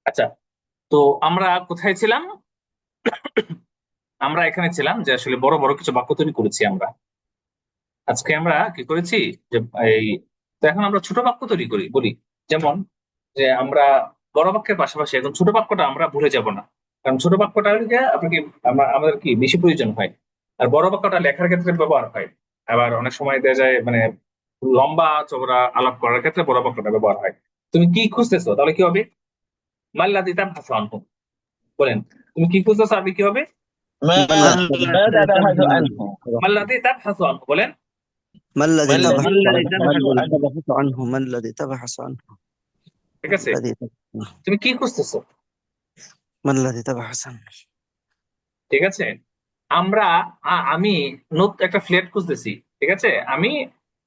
আচ্ছা, তো আমরা কোথায় ছিলাম? আমরা এখানে ছিলাম যে আসলে বড় বড় কিছু বাক্য তৈরি করেছি আমরা। আজকে আমরা কি করেছি যে এই, তো এখন আমরা ছোট বাক্য তৈরি করি, বলি যেমন যে আমরা বড় বাক্যের পাশাপাশি এখন ছোট বাক্যটা আমরা ভুলে যাব না। কারণ ছোট বাক্যটা হলে গিয়ে আপনাকে আমাদের কি বেশি প্রয়োজন হয়। আর বড় বাক্যটা লেখার ক্ষেত্রে ব্যবহার হয়। আবার অনেক সময় দেখা যায় মানে লম্বা চওড়া আলাপ করার ক্ষেত্রে বড় বাক্যটা ব্যবহার হয়। তুমি কি খুঁজতেছো, তাহলে কি হবে? মাল্লাযী তাবহাসু আনহু, বলেন। তুমি কি খুঁজতেছো, আরবি কি হবে? ما ما ماذا الذي تبحث تبحث عنه؟ মাল্লাযী তাবহাসু আনহু, বলেন। ما الذي ما تبحث الذي عنه تبحث عنه؟ تبحث عنه ما الذي تبحث عنه ঠিক আছে, الذي تبحث عنه তুমি কি খুঁজতেছো? ما الذي تبحث عنه ঠিক আছে, আমরা আমি একটা ফ্ল্যাট খুঁজতেছি। ঠিক আছে, আমি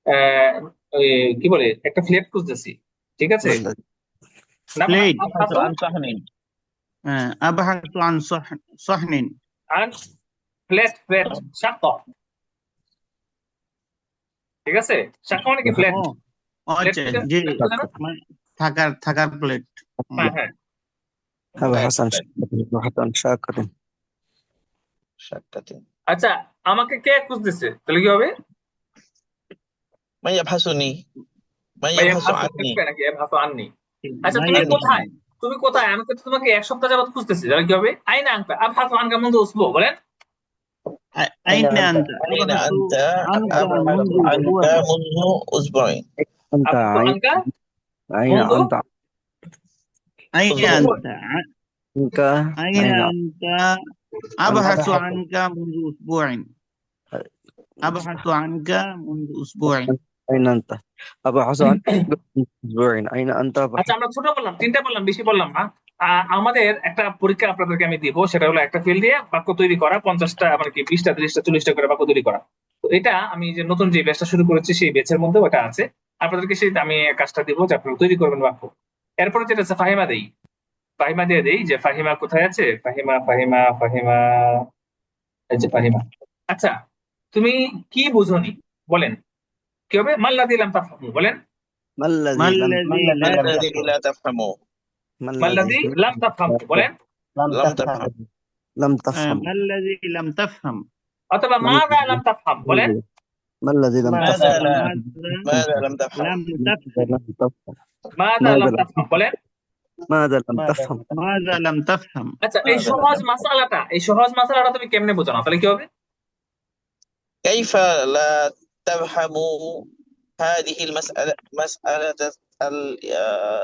আহ, ওই কি বলে একটা ফ্ল্যাট খুঁজতেছি। ঠিক আছে, ما الذي নাম প্লেট أبحث আবহাসু عن صحن. আবহাসু আন সহনিন। আন ফ্ল্যাট, ফ্ল্যাট শাক্ক। ঠিক আছে, শাক্ক মানে কি ফ্ল্যাট। ও ফ্ল্যাট আচ্ছা, জি, না? মানে থাকার প্লেট। হ্যাঁ হ্যাঁ, أبحث عن فلات شقة أبحث عن شقة شقة. আচ্ছা, আমাকে কে খুঁজতেছে, তাহলে কি হবে? من يبحثني؟ من ভাই يبحث ভাসু عني؟ থাকবে নাকি ভাসু আননি? আচ্ছা, তুমি মাইয়া عني. কোথায়? তুমি কোথায়? আমি তো তোমাকে এক সপ্তাহ যাবত খুঁজতেছি, তাহলে কি হবে? আইনা আনকা আবহাসু আনকা মুনযু উসবু, বলেন। আইন আনতা أين আবহাসু أنت؟ আনকা أبحث মুনযু عنك উসবু'in। منذ أسبوعين. أنت আবহাসু أين আনকা أين মুনযু أنت আইন أسبوع. আনতা أنت আইন أين আনতা أنت আবহাসু আনকা মুনযু উসবু'in। আবহাসু আনকা মুনযু উসবু'in। أين أنت أبحث عنك أسبوعين أين أنت আচ্ছা, আমরা ছোট বললাম, তিনটা বললাম, বেশি বললাম না। আমাদের একটা পরীক্ষা আপনাদেরকে আমি দিব, সেটা হলো একটা ফিল্ড দিয়ে বাক্য তৈরি করা, 50টা মানে কি 20টা 30টা 40টা করে বাক্য তৈরি করা। তো এটা আমি যে নতুন যে ব্যাচটা শুরু করেছি সেই ব্যাচের মধ্যে ওটা আছে। আপনাদেরকে সেই আমি কাজটা দিব যে আপনারা তৈরি করবেন বাক্য। এরপরে যেটা আছে ফাহিমা দেই, ফাহিমা দিয়ে দেই যে ফাহিমা কোথায় আছে, ফাহিমা ফাহিমা ফাহিমা, এই যে ফাহিমা। আচ্ছা, তুমি কি বুঝোনি, বলেন। কি হবে? মাল্লা দিলাম তাফহামু, বলেন। ما মা الذي لم আল্লাযী লা ما الذي তাফহাম। لا تفهمه؟ ما الذي মাল্লাদি লাম তাফহামু, বলেন। لم لم تفهم. تفهم. لم تفهم মা আল্লাযী লাম তাফহাম। অথবা ما মাযা الذي লাম তাফহাম, বলেন। ما الذي لم ماذا ماذا تفهم لا মাযা ماذا لم تفهم؟ লাম ماذا তাফহাম। لم تفهم মাযা ماذا লাম لم তাফহাম, বলেন। ماذا لم ماذا تفهم মাযা লাম তাফহাম। আচ্ছা, এই ماذا لم সহজ تفهم؟ মাসালাটা, এই সহজ মাসালাটা তুমি কেমনে বোঝানো, তাহলে কি হবে? كيف لا تفهم هذه مسألة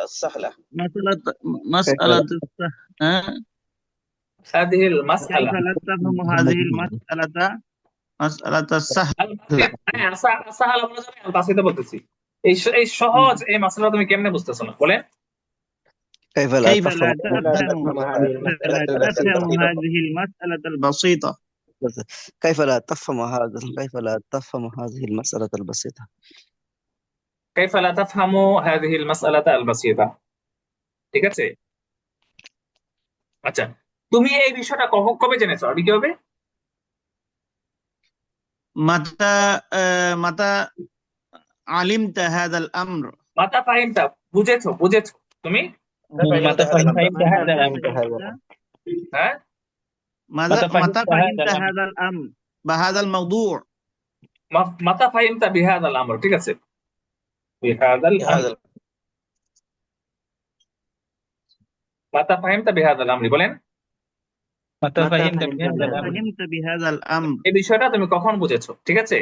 السهلة؟ مسألة হাদিহিল كيف মাসআলা لا تفهم هذه مسألة السهلة؟ হ্যাঁ, সাহালা বলা যাবে, আল বাসিতা বলতেছি। এই সহজ এই মাসালা তুমি কেমনে বুঝতেছো না, বলেন। كيف لا كيف لا تفهم تفهم هذه المسألة البسيطة؟ كيف لا تفهم هذا كيف لا تفهم هذه المسألة البسيطة কাইফা লা তাফহামু হাযিহিল মাসআলাতা আল বাসিতা। ঠিক আছে, আচ্ছা, তুমি এই বিষয়টা কবে জেনেছো, আর কি হবে? متى متى علمت هذا الأمر؟ মাতা ফাহিমতা, বুঝেছো, বুঝেছো তুমি। متى فهمت هذا هذا الأمر؟ হ্যাঁ, متى متى فهمت فهمت هذا الأمر بهذا الموضوع؟ মাতা ফাহিমতা বিহাদাল আমর, ঠিক আছে, বিহাদাল আমর, هذا মাতা ফাহিমতা বিহাদাল আমরি, বলেন। متى متى فهمت بهذا الأمر؟ فهمت بهذا الأمر؟ এই বিষয়টা তুমি কখন বুঝেছো, ঠিক আছে।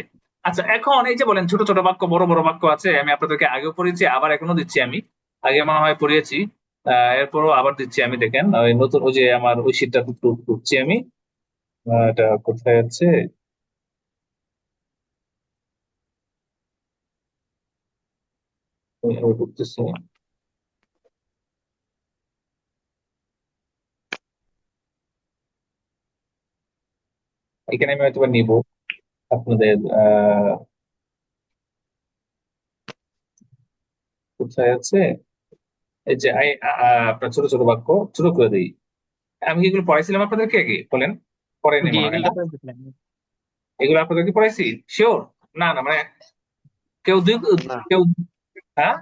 আচ্ছা, এখন এই যে বলেন ছোট ছোট বাক্য বড় বড় বাক্য আছে, আমি আপনাদেরকে আগেও পড়িয়েছি, আবার এখনো দিচ্ছি আমি। আগে মনে হয় পড়িয়েছি, এরপরও আবার দিচ্ছি আমি। দেখেন ওই নতুন ওই যে আমার ওই শীটটা টুকছি আমি। এটা কোথায় আছে? ওই করতেছি। এখানে আমি হয়তো বা নিব আপনাদের কোথায় আছে, এই যে আপনার ছোট ছোট বাক্য ছোট করে দিই। আমি কি এগুলো পড়াইছিলাম আপনাদেরকে আগে, বলেন। পড়াইনি জি, মনে হয় এগুলো না, এগুলো আপনাদেরকে পড়াইছি শিওর? না না, মানে কেউ না, কেউ, হ্যাঁ,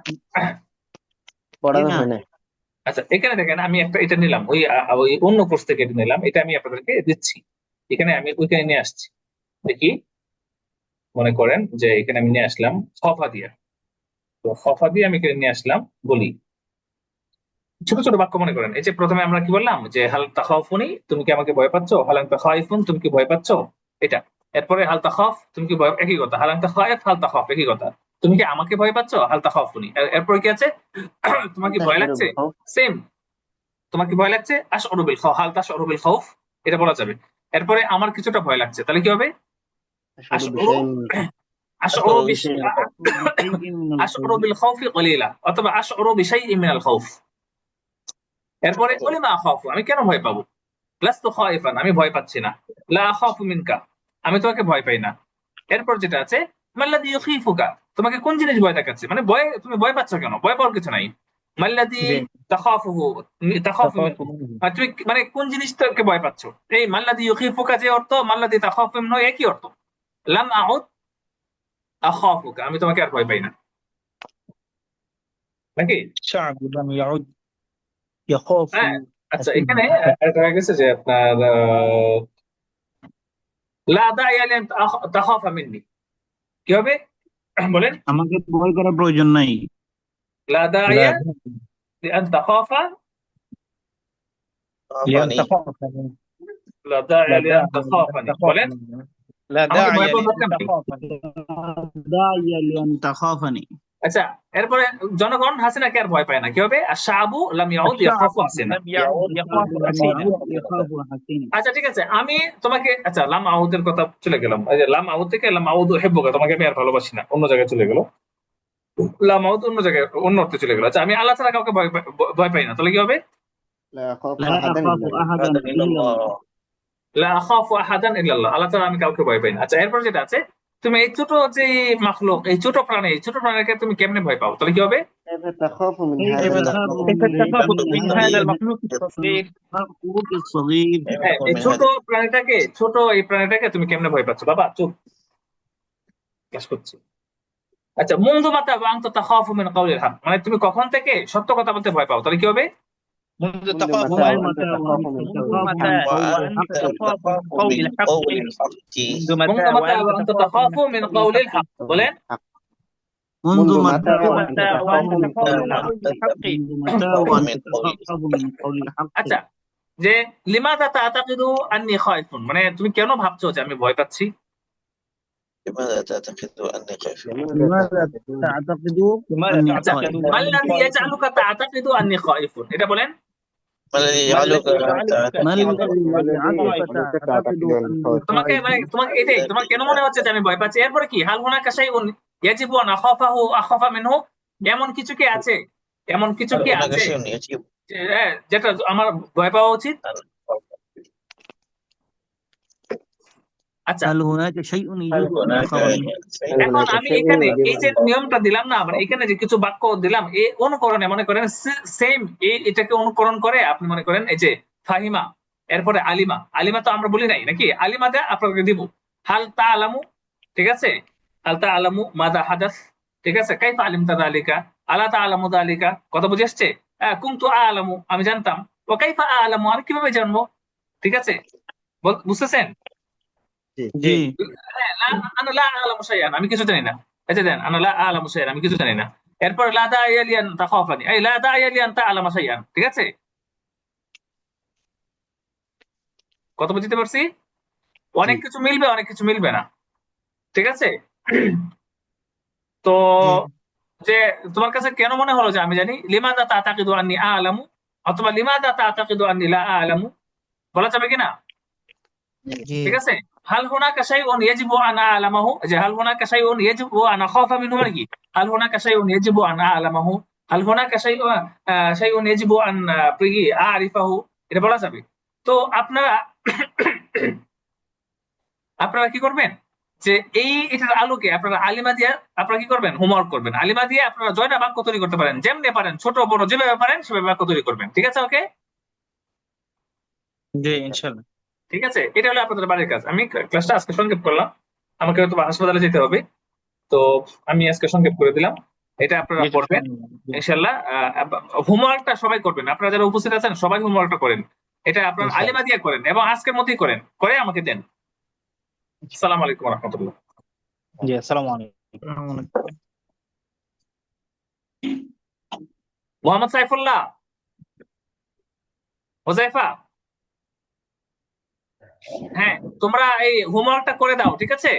পড়ানো না। হয় না। আচ্ছা, এখানে দেখেন আমি একটা এটা নিলাম, ওই অন্য কোর্স থেকে এটা নিলাম, এটা আমি আপনাদেরকে দিচ্ছি। এখানে আমি ওইখানে নিয়ে আসছি, দেখি। মনে করেন যে এখানে আমি নিয়ে আসলাম খফা দিয়া। তো খফা দিয়ে আমি এখানে নিয়ে আসলাম, বলি ছোট ছোট বাক্য। মনে করেন এই যে প্রথমে আমরা কি বললাম যে হাল তাখাফুনি, তুমি কি আমাকে ভয় পাচ্ছ? হাল আনতা খাইফুন, তুমি কি ভয় পাচ্ছ? এটা। এরপরে হাল তাখাফ, তুমি কি ভয়, একই কথা। হাল আনতা খাইফ, হাল তাখাফ, একই কথা। তুমি কি আমাকে ভয় পাচ্ছ? হাল তাখাফুনি। এরপরে কি আছে? তোমার কি ভয় লাগছে? সেম। তোমার কি ভয় লাগছে? আশউরু বিল খাউফ, হাল তাশউরু বিল খাউফ, এটা বলা যাবে। এরপরে আমার কিছুটা ভয় লাগছে, তাহলে কি হবে? আশউরু, আশউরু বিশ, بشيء من আশউরু الخوف বিল খাউফি কলিলা, অথবা আশউরু বিশাইইন মিনাল খাউফ। এরপরে ওলিমা আখাফু, আমি কেন ভয় পাবো? লাস্তু খাইফান, আমি ভয় পাচ্ছি না। লা আখাফু মিনকা, আমি তোমাকে ভয় পাই না। এরপর যেটা আছে, মাল্লাযী ইউখিফুকা, তোমাকে কোন জিনিস ভয় দেখাচ্ছে, মানে ভয়, তুমি ভয় পাচ্ছ কেন? ভয় পাওয়ার কিছু নাই। মাল্লাযী জি তাখাফুহু, তাখাফু মিনহু, তাখাফু মিনহু। তুমি মানে কোন জিনিসটাকে ভয় পাচ্ছ? এই মাল্লাযী ইউখিফুকা যে অর্থ, মাল্লাযী তাখাফু মিনহু একই অর্থ। লাম আউদ আখাফুকা, আমি তোমাকে আর ভয় পাই না, নাকি? شعب لم يعد يخاف হ্যাঁ। আচ্ছা, حسينا এখানে এটা হয়ে গেছে যে আপনার লা দাইয়া লিন তাখাফা মিন্নি, কি হবে বলেন? আমাকে ভয় করার প্রয়োজন নাই। লা لا দাইয়া লিআন তাখাফা, لأن خافني. تخاف منه. لا داعي لا لأن داعي لأن تخافني تخاف বলেন। منه. لا আমাকে داعي ভয় পাওয়ার لأن দরকার নেই। تخاف منه. দাইয়া লিআন তাখাফানি। আচ্ছা, এরপরে জনগণ হাসিনাকে আর ভয় পায় না, কি হবে? আশ-শাআবু লাম ইয়াউদ الشعب ইয়াখাফু হাসিনা। لم يعد يخاف حسينا. يخاف حسينا। আচ্ছা, ঠিক আছে, আমি তোমাকে, আচ্ছা লাম আউদের কথা চলে গেলাম, এই যে লাম আউদ থেকে লাম আউদ উহিব্বুকা, তোমাকে আমি আর ভালোবাসি না, অন্য জায়গায় চলে গেল। লাম আউদ অন্য জায়গায় অন্য অর্থে চলে গেল। আচ্ছা, আমি আল্লাহ ছাড়া কাউকে ভয় পাই না, তাহলে কি হবে? لا أخاف لا أحدا أخاف إلا الله أحدا هذا إلا إلا الله। الله. লা আখাফু আহাদান ইল্লাল্লাহ, আল্লাহ ছাড়া আমি কাউকে ভয় পাই না। আচ্ছা, এরপর যেটা আছে, তুমি এই ছোট যে মাখলুক, এই ছোট প্রাণী, এই ছোট প্রাণীকে তুমি কেমনে ভয় পাও, তাহলে কি হবে? كيف تخاف من كيف هذا كيف تخاف المخلوق كيف من تخاف من هذا الصغير. المخلوق الصغير؟ المخلوق الصغير؟ كيف হ্যাঁ, تخاف এই من ছোট هذا؟ প্রাণীটাকে, ছোট এই প্রাণীটাকে তুমি কেমনে ভয় পাচ্ছ? বাবা চুপ, ক্লাস করছি। আচ্ছা, মুনযু মাতা ওয়া আনতা তাখাফু মিন কাউলিল হক, মানে তুমি কখন থেকে সত্য কথা বলতে ভয় পাও, তাহলে কি হবে? منذ منذ تخاف متى منذ وأنت متى تخاف وأنت من منذ قول تخاف متى من قول وأنت الحق؟ تخاف من تخاف قول من الحق؟ قول الحق. منذ মুনযু متى মাতা ওয়া وأنت আনতা تخاف من তাখাফু মিন قول কাউলিল الحق؟ হক, বলেন। منذ منذ متى متى منذ وأنت متى تخاف وأنت من تخاف قول من الحق قول الحق؟ منذ متى تخاف وأنت من قول تخاف من قول الحق؟ আচ্ছা, যে লিমাযা তা'তাকিদু আন্নী খায়ফুন, মানে তুমি কেন ভাবছো যে আমি ভয় পাচ্ছি? لماذا تعتقد أني خائف؟ لماذا تعتقد لماذا أني আচ্ছা, خائف؟ تعتقد أني মাল্লাযী خائف؟ ইয়াজআলুকা তা'তাকিদু আন্নী খায়ফুন, এটা বলেন। ما الذي ما يجعلك الذي يجعلك ما الذي تعتقد يجعلك الذي تعتقد يجعلك أني তোমাকে خائف؟ মানে তোমাকে এটাই, তোমার কেন মনে হচ্ছে যে আমি ভয় পাচ্ছি? এরপরে কি? হাল হুনাকা শাইউন ইয়াজিবু আন আখাফা মিনহু, এমন কিছু কি আছে, এমন কিছু هل কি هناك আছে شيء يجب যেটা আমার ভয় পাওয়া উচিত? أن أخاف؟ আচ্ছা, هل هناك شيء هل يجب أن هناك أخاف منه؟ شيء هل এখন هناك আমি شيء এখানে يجب এই যে أن تخاف নিয়মটা দিলাম না, মানে এখানে যে কিছু বাক্য দিলাম, এই অনুকরণে মনে করেন সেম, এটাকে অনুকরণ করে আপনি মনে করেন এই যে ফাহিমা, এরপরে আলিমা। আলিমা তো আমরা বলি নাই নাকি? আলিমাতে আপনাকে দিব হাল তা আলামু, ঠিক আছে? হাল তা আলামু মাদা হাদাস, ঠিক আছে? কাইফা আলিমতা যালিকা, আলা তা আলামু যালিকা, কথা বুঝে আসছে? কুনতু আলামু, আমি জানতাম। ও কাইফা আলামু, আমি কিভাবে জানবো? ঠিক আছে, বুঝতেছেন? জি। হ্যাঁ, আনা লা আ'লামু শাইআন, আমি কিছু জানি না। এই যে দেন, আনা লা আ'লামু শাইআন, আমি কিছু জানি না। এরপর লা দা'ইয়া লিআন তাখাফানি, এই লা দা'ইয়া লিআন তা'লামা শাইআন, ঠিক আছে? কথা বুঝতে পারছি? অনেক কিছু মিলবে, অনেক কিছু মিলবে না, ঠিক আছে? তো যে তোমার কাছে কেন মনে হলো যে আমি জানি? লিমাযা তা'তাকিদু আন্নী আ'লামু, অথবা লিমাযা তা'তাকিদু আন্নী লা আ'লামু, বলা যাবে কিনা? ঠিক আছে? হাল হুনাকা শাইউন ইয়াজিবু আন আ'লামাহু, যে হাল হুনাকা শাইউন ইয়াজিবু আন আখাফা মিনহু, মানে কি? হাল হুনাকা শাইউন ইয়াজিবু আন আ'লামাহু, হাল হুনাকা শাইউন ইয়াজিবু আন আ'রিফাহু, এটা বলা যাবে। তো আপনারা আপনারা কি করবেন যে এটার আলোকে আপনারা আলিমা দিয়ে আপনারা কি করবেন? হোমওয়ার্ক করবেন। আলিমা দিয়ে আপনারা জয়টা বাক্য তৈরি করতে পারেন, যেমনি পারেন, ছোট বড় যেভাবে পারেন সেভাবে বাক্য তৈরি করবেন, ঠিক আছে? ওকে, জি ইনশাআল্লাহ। ঠিক আছে, এটা হলো আপনাদের বাড়ির কাজ। আমি ক্লাসটা আজকে সংক্ষেপ করলাম, আমাকে হয়তো হাসপাতালে যেতে হবে, তো আমি আজকে সংক্ষেপ করে দিলাম। এটা আপনারা জি, করবেন জি, ইনশাল্লাহ। হোমওয়ার্কটা সবাই করবেন, আপনারা যারা উপস্থিত আছেন সবাই হোমওয়ার্কটা করেন। এটা আপনার ইনশাআল্লাহ। আলিমা দিয়ে করেন এবং আজকের মধ্যেই করেন, করে আমাকে দেন। আসসালামু আলাইকুম রহমতুল্লাহ। জি, আসসালামু আলাইকুম। আসসালামু আলাইকুম। মোহাম্মদ সাইফুল্লাহ, হোজাইফা, হ্যাঁ তোমরা এই হোমওয়ার্কটা করে দাও, ঠিক আছে?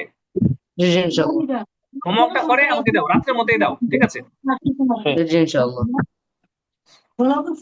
জি জি ইনশাআল্লাহ। হোমওয়ার্কটা করে আমাকে দাও, রাত্রের মধ্যেই দাও, ঠিক আছে? জি জি ইনশাআল্লাহ।